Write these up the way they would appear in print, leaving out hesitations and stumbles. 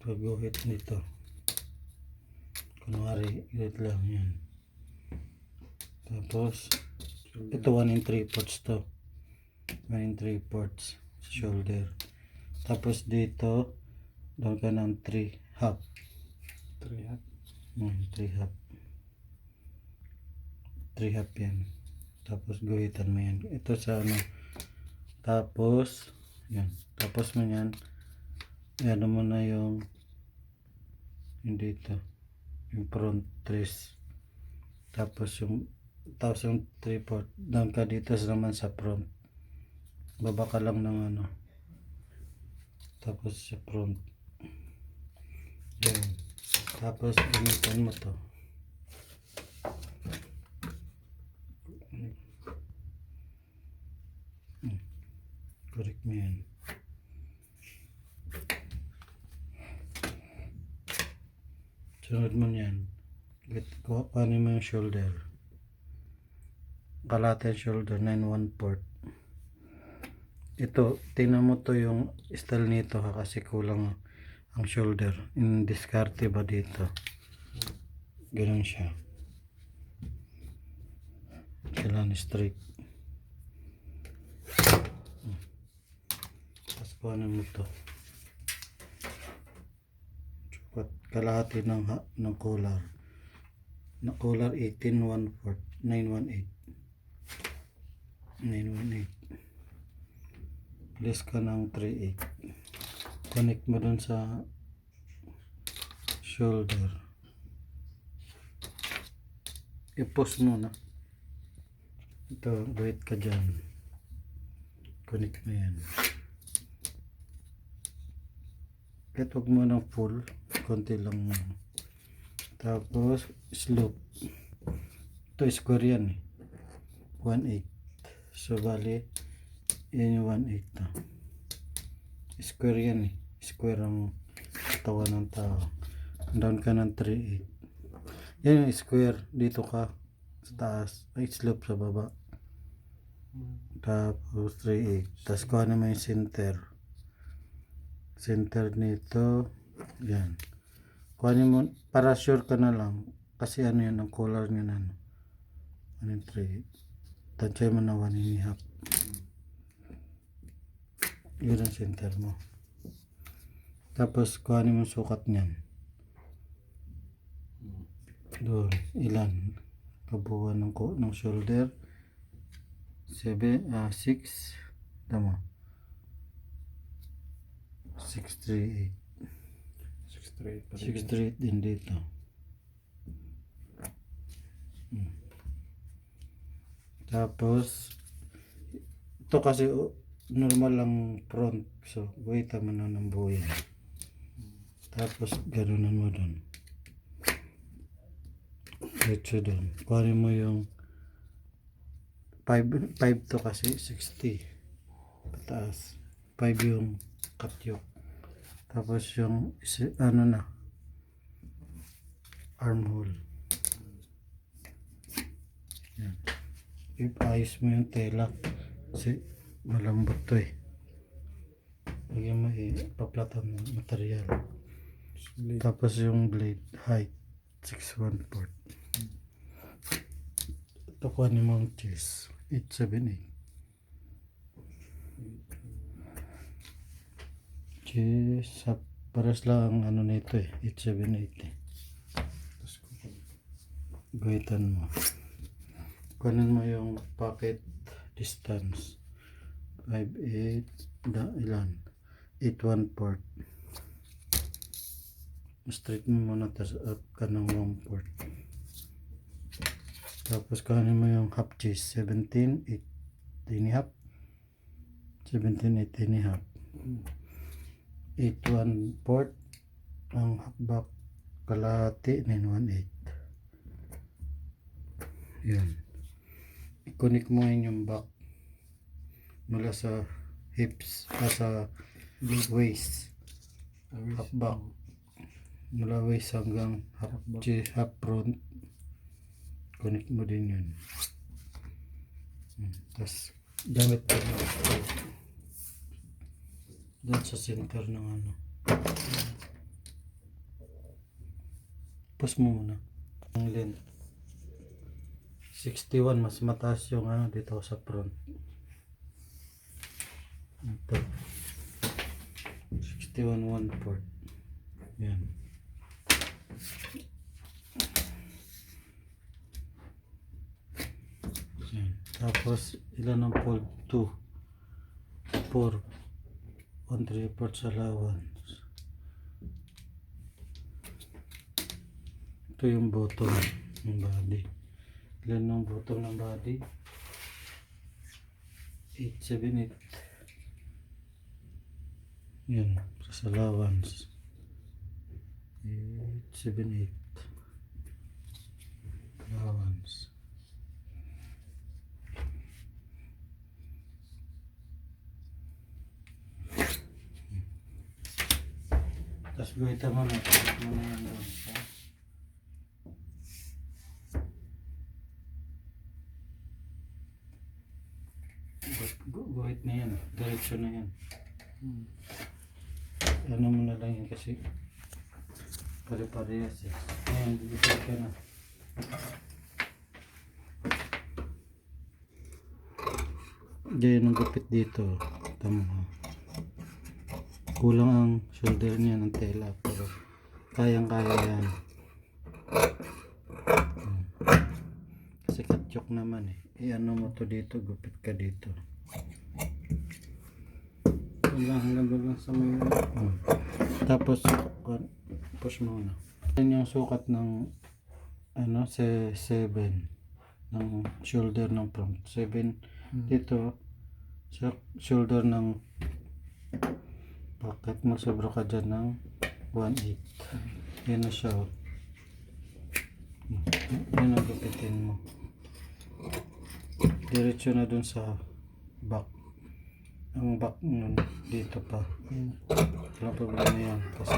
Pag-guhit nito. Kunwari, guhit lang yan. Tapos, ito 1 in 3 parts to. 1 in 3 parts sa shoulder. Tapos dito, doon ka ng 3 half. 3 half. 3 half. 3 half yan. Tapos guhitan mo yan. Ito sa ano. Tapos, yan. Tapos mo yan. Yan mo na yung dito. Yung front trace. Tapos yung 3 port. Down ka dito naman sa front. Baba ka lang ng ano. Tapos sa front. Yan. Tapos gamitan mo to. Correct mo yan. Sunod mo yan. Kuhanin mo yung shoulder. Kalahati shoulder, 9/1/4. Ito, tingnan mo to yung style nito ha, kasi kulang ang shoulder. In diskarte ba dito? Ganun siya. Kailangan straight. Tapos kuhanin mo to. Kalahati ng collar. Na collar 18/1/4. 9/1/8. 9/1/8. Less ka ng 3/8. Connect mo dun sa shoulder. I-post mo na. Ito, wait ka dyan. Connect mo yan. Kahit huwag mo ng full. Konti lang mo. Tapos, slope. Ito, square yan eh. 1/8. So, bali, yan yung 1/8 na. Square yan eh. Square ang katawan ng tao. Down ka ng 3/8. Yan yung square. Dito ka sa taas. Ay, slope sa baba. Tapos 3/8. Tapos kuha naman yung center. Center nito. Yan. Kuha mo. Para sure ka na lang. Kasi ano yan. Ang color nyo na. 1 and 3/8. Tansya mo na 1.5. Yun ang center mo. Tapos kuhanin mo sukat niyan. Doon. Ilan? Kabuuan ng shoulder. 6. Tama. 6.38. 6.38 din dito. Tapos ito kasi normal lang front, so wait mo na ng buo yan. Tapos ganunan mo dun, diretso dun. Kuhanin mo yung 5 to kasi 60 pataas, 5 yung cut yoke. Tapos yung ano na armhole. Yan. Ipayos mo yung tela kasi malambot to eh. Lagyan mo ipaplatan ng material. Tapos yung blade height 6/1/4. Ito kuhanin mo ang chest 8/7/8. Chest paras lang ang ano nito eh, 8/7/8 eh. Guhitan mo. Kunin mo yung pocket distance 5/8 ilan 8/1/4. Straight mo muna, tapos up ka ng 1/4. Tapos kunin mo yung half chest 17/8.5. 17/8.5. 8/1/4 ang back kalahati 9/1/8. Yan. I-connect mo yung back mula sa hips sa waist, half back, mula waist hanggang half front. Connect mo din yun. Tapos gamit ko doon sa center ng ano. Push mo muna. Ang length. 61, mas mataas yung ano dito sa front. Ito. 61 1/4. Yan. Yan. Tapos ilan ang fold? 2 4 1/3 allowance. Ito yung bottom ng body. Ilan ang bottom ng body? 878. Yan, sa allowance. 878. Allowance. Tapos guhita mo na. Muna yan doon. Guhit na yan. Diretso na yan. Ano mo na lang yan kasi pare-parehas eh. Ayan, bibigay ka na. Diyan ang gupit dito. Tama. Kulang ang shoulder niya ng tela pero kayang-kaya yan. Kasi katsyok naman eh. I-ano mo to dito, gupit ka dito. Hanggang doon lang sa may Tapos push mo na. Yan yung sukat ng ano, 7 ng shoulder ng front. 7 dito sa shoulder ng pocket mo, sobra ka dyan ng 1/8. Yan na siya. Yan ang gupitin mo. Diretso na dun sa back. Ang back nun dito pa. Wala problema yan kasi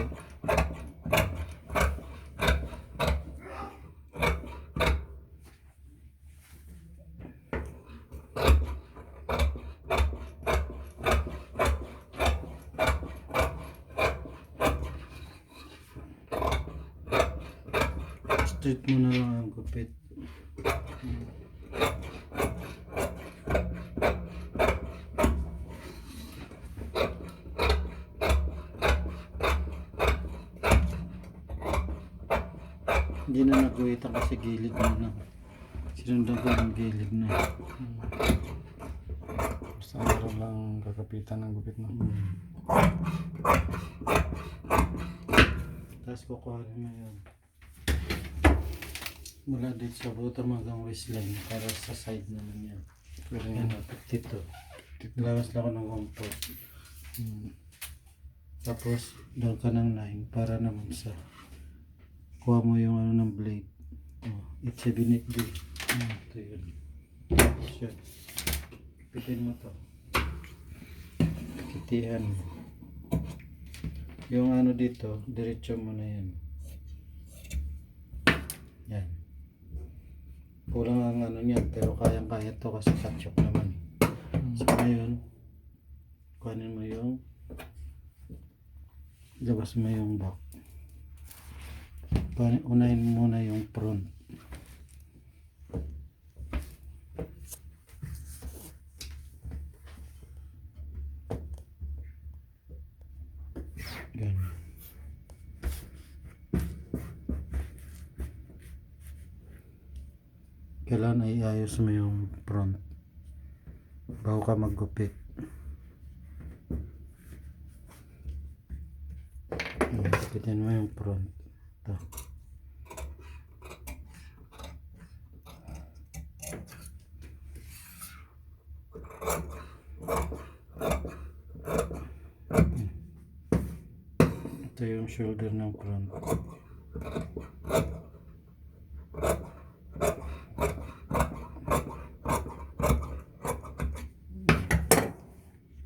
straight mo na lang ang gupit. Hindi na naguhitan kasi gilid mo na. Sinundan ko ng gilid na. basta meron lang kakapitan ng gupit mo. Tapos kukuhanin mo yun. Mula dito sa bottom hanggang waistline para sa side naman yan. Pwede Yan, nga. dito. Lawas lang ako ng 1/4. Tapos doon ka ng 9 para naman sa kuha mo yung ano ng blade. It's a binit blade. Ito yun. Siya. Pitin mo to. Kitihan mo. Yung ano dito, diretso mo na yan. Yan. Kulang ang ano niyan, pero kayang-kaya to kasi katsyok naman. So ngayon, kuhanin mo yung labas mo yung back. Unahin mo muna yung front. Ganun. Kailangan ay ayos mo yung front bago ka maggupit. Gupitin mo yung front. Ito. Ito yung shoulder ng front.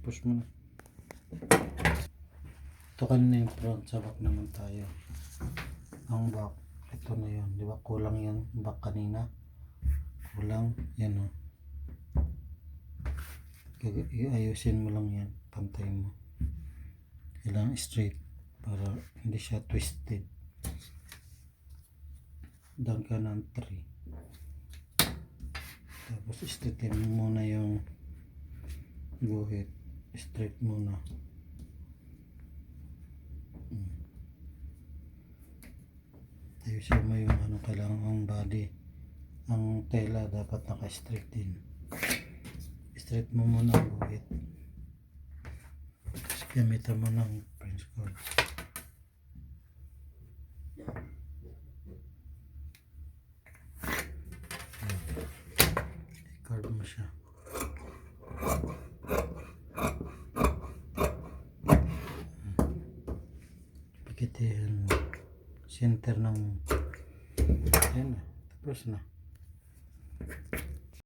Push mo na. Ito kanina yung front, sa back naman tayo. Ang back, ito na yun. Di ba kulang yan back kanina? Kulang, yan o. Iayusin mo lang yan, pantay mo. Kailangan straight para hindi siya twisted. down ka ng 3. Tapos straighten mo muna yung guhit. Straight muna. Ayusin mo yung ano, kailangan ang body. Ang tela dapat naka-straight din. Straight mo muna ang guhit. Tapos gamitan mo ng French cord. I-curve mo siya. Pikitin mo. Center ng... Ayan na. Tapos na.